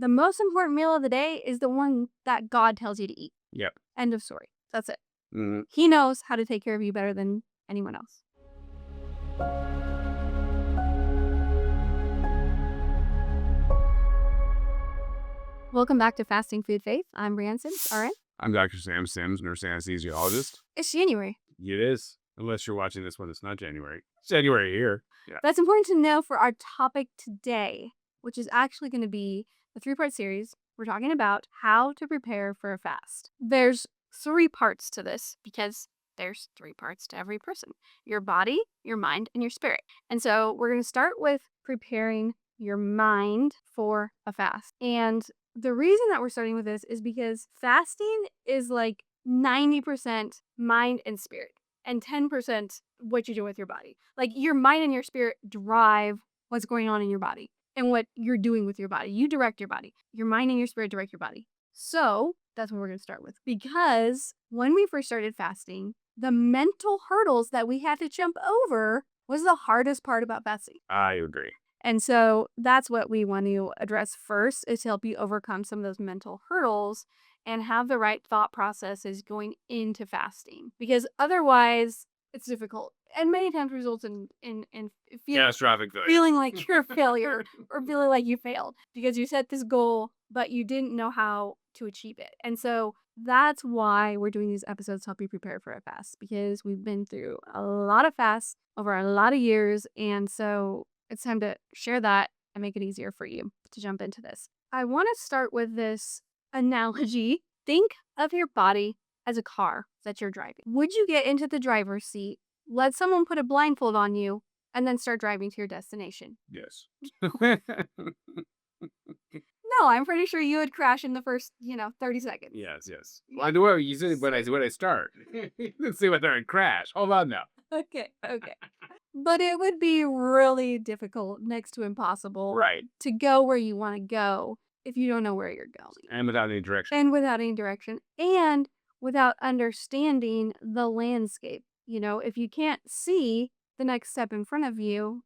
the most important meal of the day is the one that God tells you to eat. Yep. End of story. That's it. Mm-hmm. He knows how to take care of you better than anyone else. Welcome back to Fasting Food Faith. I'm Brianne Sims, RN. I'm Dr. Sam Sims, nurse anesthesiologist. It's January. It is. Unless you're watching this one, it's not January. It's January here. Yeah. That's important to know for our topic today, which is actually going to be a 3-part series. We're talking about how to prepare for a fast. There's 3 parts to this because there's 3 parts to every person: your body, your mind, and your spirit. And so we're going to start with preparing your mind for a fast. And the reason that we're starting with this is because fasting is like 90% mind and spirit and 10% what you do with your body. Like your mind and your spirit drive what's going on in your body and what you're doing with your body. You direct your body. Your mind and your spirit direct your body. So that's what we're going to start with. Because when we first started fasting, the mental hurdles that we had to jump over was the hardest part about fasting. I agree. And so that's what we want to address first, is to help you overcome some of those mental hurdles and have the right thought processes going into fasting. Because otherwise, it's difficult and many times results in Catastrophic failure. feeling like you're a failure or feeling like you failed because you set this goal, but you didn't know how to achieve it. And so that's why we're doing these episodes to help you prepare for a fast, because we've been through a lot of fasts over a lot of years. And so it's time to share that and make it easier for you to jump into this. I want to start with this analogy. Think of your body as a car that you're driving. Would you get into the driver's seat, let someone put a blindfold on you, and then start driving to your destination? Yes. No, I'm pretty sure you would crash in the first, 30 seconds. Yes. Well, the way you said when I start. Let's see what they're in crash. Hold on now. Okay. But it would be really difficult, next to impossible, Right. to go where you want to go if you don't know where you're going. And without any direction. And without any direction. And without understanding the landscape. If you can't see the next step in front of you,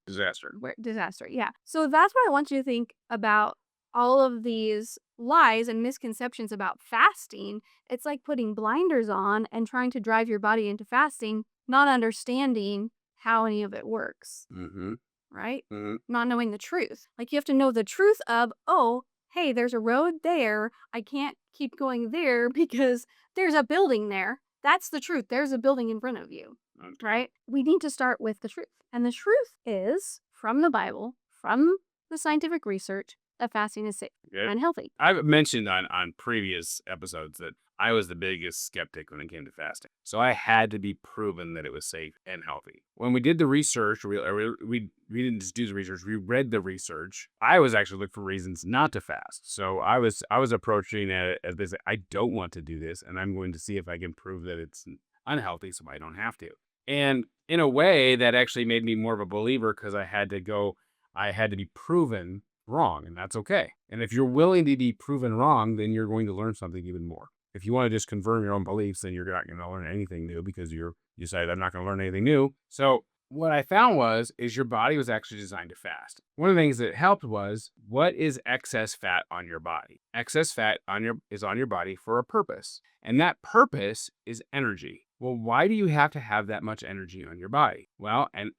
Disaster. Disaster, yeah. So that's what I want you to think about all of these lies and misconceptions about fasting. It's like putting blinders on and trying to drive your body into fasting, not understanding how any of it works. Mm-hmm. Right? Mm-hmm. Not knowing the truth. Like you have to know the truth of, oh, hey, there's a road there. I can't keep going there because there's a building there. That's the truth. There's a building in front of you. Okay. Right? We need to start with the truth. And the truth is, from the Bible, from the scientific research, that fasting is safe and healthy. I've mentioned on previous episodes that I was the biggest skeptic when it came to fasting. So I had to be proven that it was safe and healthy. When we did the research, we didn't just do the research, we read the research. I was actually looking for reasons not to fast. So I was approaching it as this, I don't want to do this, and I'm going to see if I can prove that it's unhealthy so I don't have to. And in a way, that actually made me more of a believer, because I had to be proven wrong, and that's okay. And if you're willing to be proven wrong, then you're going to learn something even more. If you want to just confirm your own beliefs, then you're not going to learn anything new, because you decided I'm not going to learn anything new. So what I found is your body was actually designed to fast. One of the things that helped was, what is excess fat on your body? Excess fat is on your body for a purpose, and that purpose is energy. Well, why do you have to have that much energy on your body? Well, and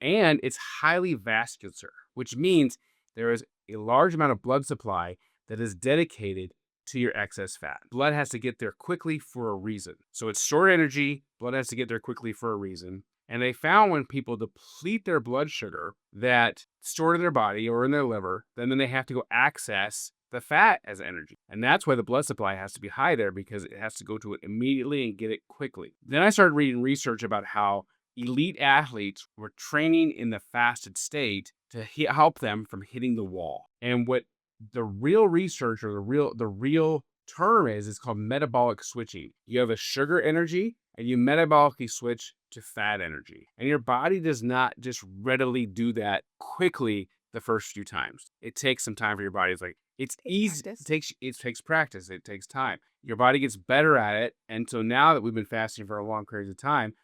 it's highly vascular, which means there is a large amount of blood supply that is dedicated to your excess fat. Blood has to get there quickly for a reason. So it's stored energy, blood has to get there quickly for a reason. And they found when people deplete their blood sugar that stored in their body or in their liver, then they have to go access the fat as energy. And that's why the blood supply has to be high there, because it has to go to it immediately and get it quickly. Then I started reading research about how elite athletes were training in the fasted state to help them from hitting the wall. And what the real research, or the real term is called metabolic switching. You have a sugar energy and you metabolically switch to fat energy. And your body does not just readily do that quickly the first few times. It takes some time for your body. It's easy. It takes practice. It takes time. Your body gets better at it. And so now that we've been fasting for a long period of time,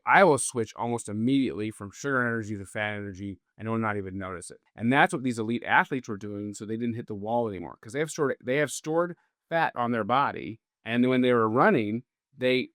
I will switch almost immediately from sugar energy to fat energy and will not even notice it. And that's what these elite athletes were doing, so they didn't hit the wall anymore because they have stored fat on their body, and when they were running, they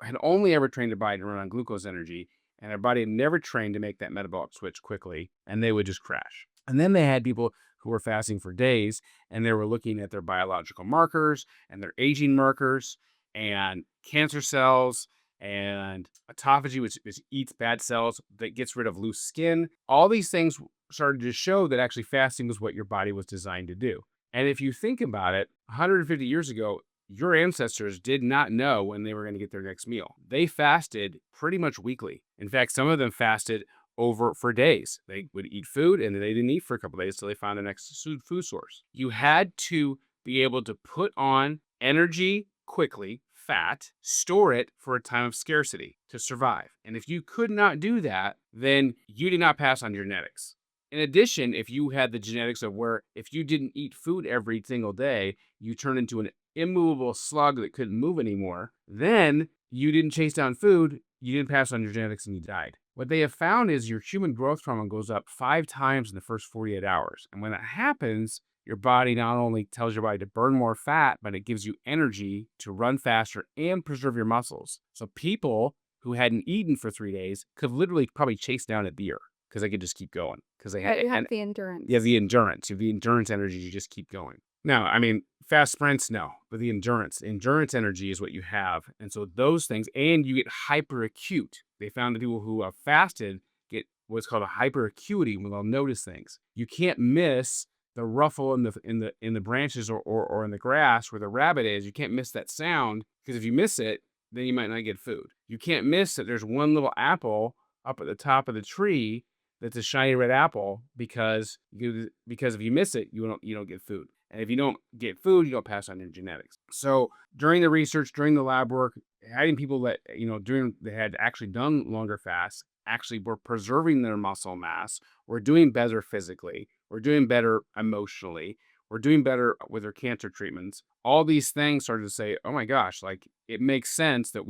had only ever trained their body to run on glucose energy, and their body had never trained to make that metabolic switch quickly, and they would just crash. And then they had people who were fasting for days, and they were looking at their biological markers and their aging markers and cancer cells and autophagy, which eats bad cells, that gets rid of loose skin. All these things started to show that actually fasting was what your body was designed to do. And if you think about it, 150 years ago, your ancestors did not know when they were going to get their next meal. They fasted pretty much weekly. In fact, some of them fasted over for days. They would eat food and they didn't eat for a couple days till they found the next food source. You had to be able to put on energy quickly, fat, store it for a time of scarcity to survive. And if you could not do that, then you did not pass on your genetics. In addition, if you had the genetics of where if you didn't eat food every single day, you turned into an immovable slug that couldn't move anymore, then you didn't chase down food, you didn't pass on your genetics, and you died. What they have found is your human growth hormone goes up 5 times in the first 48 hours. And when that happens, your body not only tells your body to burn more fat, but it gives you energy to run faster and preserve your muscles. So people who hadn't eaten for 3 days could literally probably chase down a deer because they could just keep going because they had You have and the endurance. you have the endurance, you have the endurance energy to just keep going. Now, I mean, fast sprints, no, but the endurance energy is what you have. And so those things, and you get hyperacute. They found that people who have fasted get what's called a hyperacuity when they'll notice things. You can't miss the ruffle in the branches or in the grass where the rabbit is. You can't miss that sound because if you miss it, then you might not get food. You can't miss that there's one little apple up at the top of the tree that's a shiny red apple because if you miss it, you don't get food. And if you don't get food, you don't pass on your genetics. So during the research, during the lab work, having people that during they had actually done longer fasts actually were preserving their muscle mass, were doing better physically, were doing better emotionally, were doing better with their cancer treatments. All these things started to say, oh my gosh, like it makes sense that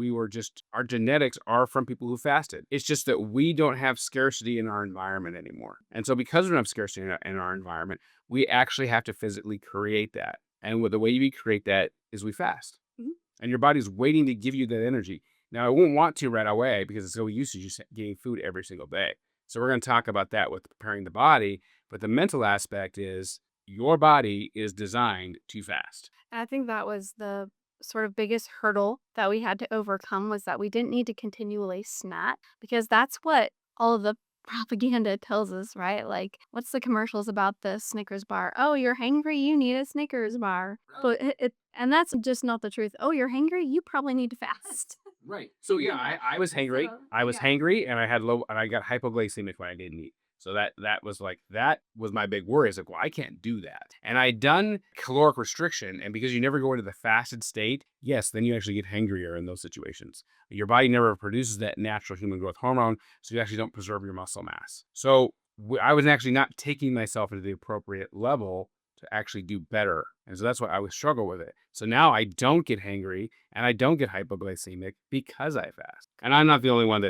our genetics are from people who fasted. It's just that we don't have scarcity in our environment anymore. And so because we don't have scarcity in our environment, we actually have to physically create that. And the way we create that is we fast. Mhm. And your body's waiting to give you that energy. Now, it won't want to right away because it's so used to just getting food every single day. So we're going to talk about that with preparing the body. But the mental aspect is your body is designed to fast. And I think that was the sort of biggest hurdle that we had to overcome was that we didn't need to continually snack because that's what all of the propaganda tells us, right? Like, what's the commercials about the Snickers bar? Oh, you're hangry, you need a Snickers bar. But and that's just not the truth. Oh, you're hangry, you probably need to fast. Right. So yeah, I was hangry. So, I was yeah. hangry and I got hypoglycemic when I didn't eat. So that was my big worry. It's like, well, I can't do that. And I'd done caloric restriction, and because you never go into the fasted state, yes, then you actually get hangrier in those situations. Your body never produces that natural human growth hormone, so you actually don't preserve your muscle mass. So I was actually not taking myself into the appropriate level to actually do better. And so that's why I would struggle with it. So now I don't get hangry and I don't get hypoglycemic because I fast. And I'm not the only one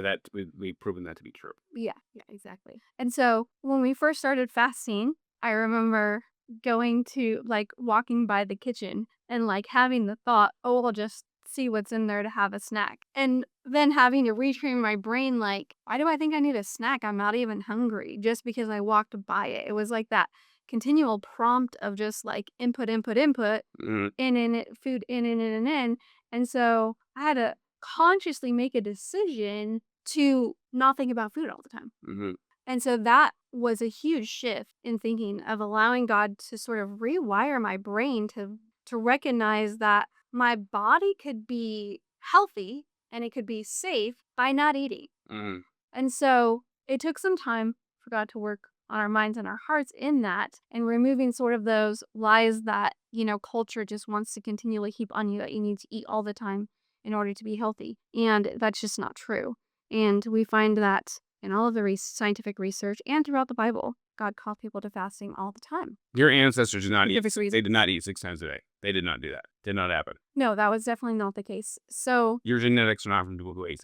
we've proven that to be true. Yeah, exactly. And so when we first started fasting, I remember going to like walking by the kitchen and like having the thought, oh, I'll just see what's in there to have a snack. And then having to retrain my brain, like, why do I think I need a snack? I'm not even hungry just because I walked by it. It was like that continual prompt of just like input, input, input, Mm, in it, food in. And so I had to consciously make a decision to not think about food all the time. mhm, And so that was a huge shift in thinking of allowing God to sort of rewire my brain to recognize that my body could be healthy and it could be safe by not eating. mhm, And so it took some time for God to work on our minds and our hearts in that and removing sort of those lies that, culture just wants to continually heap on you that you need to eat all the time in order to be healthy. And that's just not true. And we find that in all of the scientific research and throughout the Bible, God called people to fasting all the time. Your ancestors did not eat. Specific They reasons. did not eat 6 times a day. They did not do that. Did not happen. No, that was definitely not the case. So, Your genetics are not from people who ate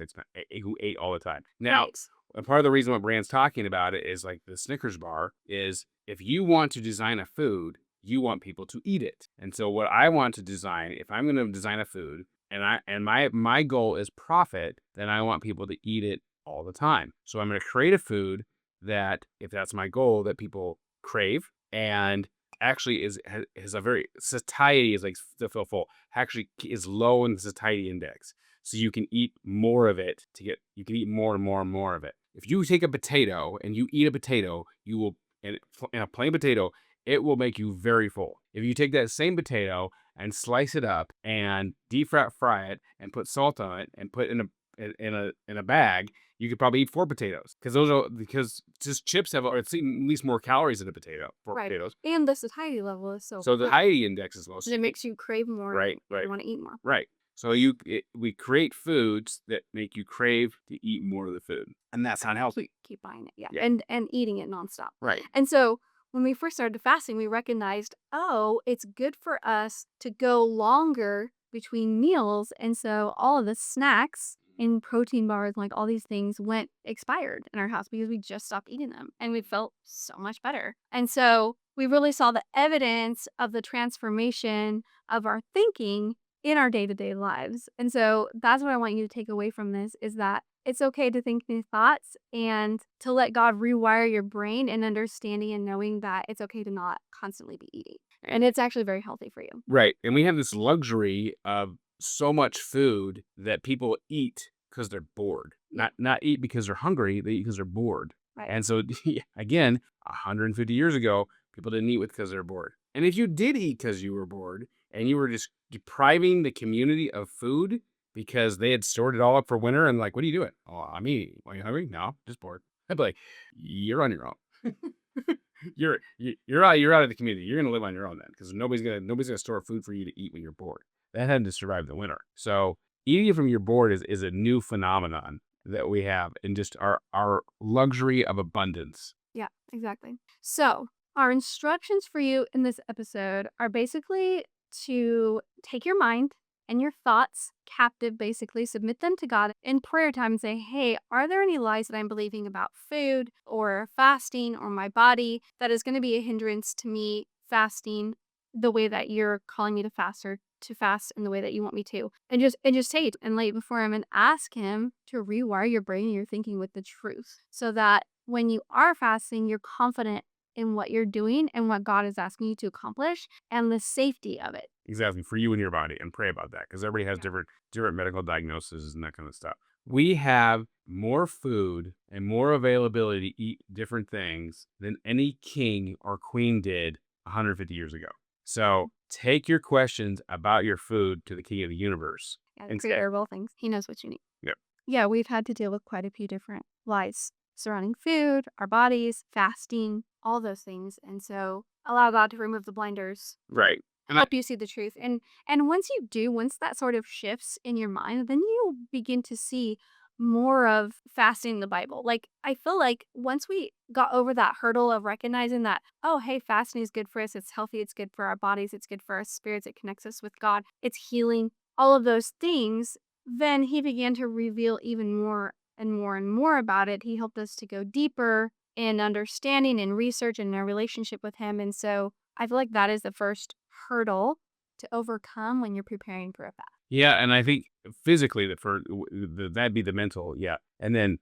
who ate all the time. Now, right. a part of the reason why Brand's talking about it is like the Snickers bar is if you want to design a food, you want people to eat it. And so what I want to design, if I'm going to design a food and my goal is profit, then I want people to eat it all the time. So I'm going to create a food that if that's my goal that people crave and actually has a very satiety is like to feel full actually is low in the satiety index, so you can eat more of it you can eat more and more and more of it. If you take a potato and you eat a potato, you will in a plain potato, it will make you very full. If you take that same potato and slice it up and fry it and put salt on it and put in a bag, you could probably eat 4 potatoes because just chips have at least more calories than a potato, 4 Right. potatoes. And the satiety level is so So the high. satiety index is low. And it makes you crave more Right, and right, you want to eat more. right. So we create foods that make you crave to eat more of the food, and that's unhealthy. Keep buying it. Yeah. Yeah. And eating it nonstop. Right. And so when we first started fasting, we recognized, oh, it's good for us to go longer between meals. And so all of the snacks and protein bars, like all these things, went expired in our house because we just stopped eating them and we felt so much better. And so we really saw the evidence of the transformation of our thinking in our day-to-day lives. And so that's what I want you to take away from this is that it's okay to think new thoughts and to let God rewire your brain and understanding and knowing that it's okay to not constantly be eating. And it's actually very healthy for you. Right, and we have this luxury of so much food that people eat because 'cause they're bored. Yeah. Not eat because they're hungry, they eat because 'cause they're bored. Right. And so, again, 150 years ago, people didn't eat with because 'cause they're bored. And if you did eat because you were bored and you were just depriving the community of food because they had stored it all up for winter and like, "What are you doing?" "Oh, I'm eating." "Are you hungry?" "No, just bored." I'd be like, "You're on your own." You're out of the community. You're gonna live on your own then, because nobody's gonna store food for you to eat when you're bored. That had to survive the winter. So eating from your board is a new phenomenon that we have in just our luxury of abundance. Yeah, exactly. So, our instructions for you in this episode are basically to take your mind and your thoughts captive, basically, submit them to God in prayer time and say, hey, are there any lies that I'm believing about food or fasting or my body that is going to be a hindrance to me fasting the way that you're calling me to fast or to fast in the way that you want me to? And just take it and lay it before him and ask him to rewire your brain and your thinking with the truth so that when you are fasting, you're confident in what you're doing and what God is asking you to accomplish and the safety of it. Exactly, for you and your body, and pray about that because everybody has Yeah. different medical diagnoses and that kind of stuff. We have more food and more availability to eat different things than any king or queen did 150 years ago. So take your questions about your food to the king of the universe. Yeah, the And creator of all things. He knows what you need. Yep. Yeah, we've had to deal with quite a few different lies surrounding food, our bodies, fasting, all those things. And so allow God to remove the blinders, Right. And help you see the truth. And once you do, once that sort of shifts in your mind, then you'll begin to see more of fasting in the Bible. Like I feel like once we got over that hurdle of recognizing that, oh hey, fasting is good for us, it's healthy, it's good for our bodies, it's good for our spirits, it connects us with God, it's healing, all of those things, then he began to reveal even more and more and more about it. He helped us to go deeper in understanding and research and our relationship with him. And so I feel like that is the first hurdle to overcome when you're preparing for a fast. yeah, and I think physically that'd be the mental, yeah. And then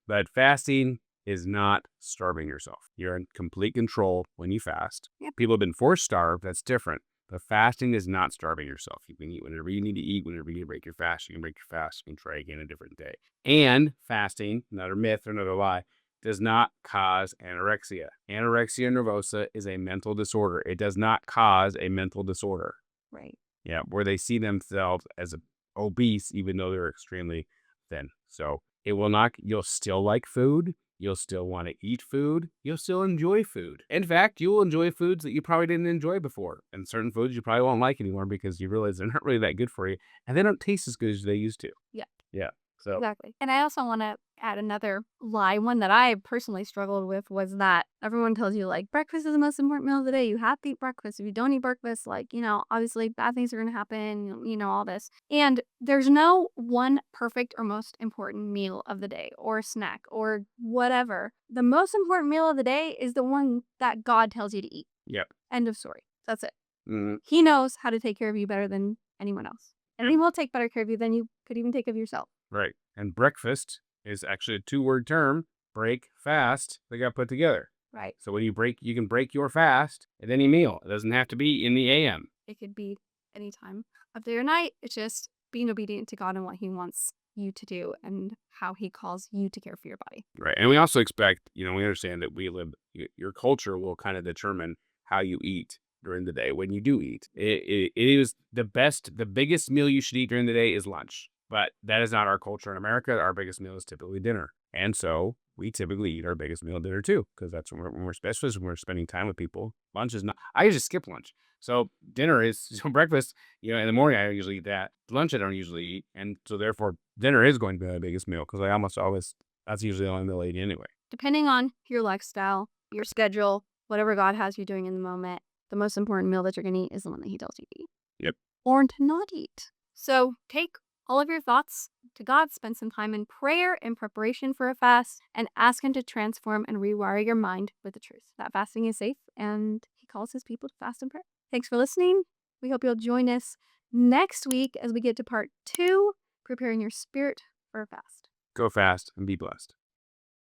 but fasting is not starving yourself. You're in complete control when you fast. Yep. People have been forced starved, that's different. But fasting is not starving yourself. You can eat whenever you need to eat, whenever you break your fast, you can break your fast, you can try again a different day. And fasting, another myth or another lie, does not cause anorexia. Anorexia nervosa is a mental disorder. It does not cause a mental disorder. Right. Yeah, where they see themselves as obese even though they're extremely thin. So it will not, you'll still like food. You'll still want to eat food. You'll still enjoy food. In fact, you will enjoy foods that you probably didn't enjoy before. And certain foods you probably won't like anymore because you realize they're not really that good for you. And they don't taste as good as they used to. Yeah. Yeah. So, Exactly. And I also want to add another lie. One that I personally struggled with was that everyone tells you, like, breakfast is the most important meal of the day. You have to eat breakfast. If you don't eat breakfast, like, obviously bad things are going to happen, all this. And there's no one perfect or most important meal of the day or snack or whatever. The most important meal of the day is the one that God tells you to eat. yep. End of story. That's it. Mhm. He knows how to take care of you better than anyone else. And Yep. he will take better care of you than you could even take of yourself. Right. And breakfast is actually a two-word term, break, fast, they got put together. Right. So when you can break your fast at any meal. It doesn't have to be in the AM. It could be any time of day or night. It's just being obedient to God and what he wants you to do and how he calls you to care for your body. Right. And we also expect, we understand that your culture will kind of determine how you eat during the day when you do eat. It is the biggest meal you should eat during the day is lunch. But that is not our culture in America. Our biggest meal is typically dinner. And so we typically eat our biggest meal at dinner too, because that's when we're, especially when we're spending time with people. Lunch is not, I usually skip lunch. So dinner is, so breakfast, in the morning I usually eat that. Lunch I don't usually eat. And so therefore dinner is going to be my biggest meal because I almost always that's usually the only meal I eat anyway. Depending on your lifestyle, your schedule, whatever God has you doing in the moment, the most important meal that you're going to eat is the one that he tells you to eat Yep. or to not eat. So take all of your thoughts to God, spend some time in prayer in preparation for a fast, and ask him to transform and rewire your mind with the truth that fasting is safe and he calls his people to fast and pray. Thanks for listening. We hope you'll join us next week as we get to part 2, preparing your spirit for a fast. Go fast and be blessed.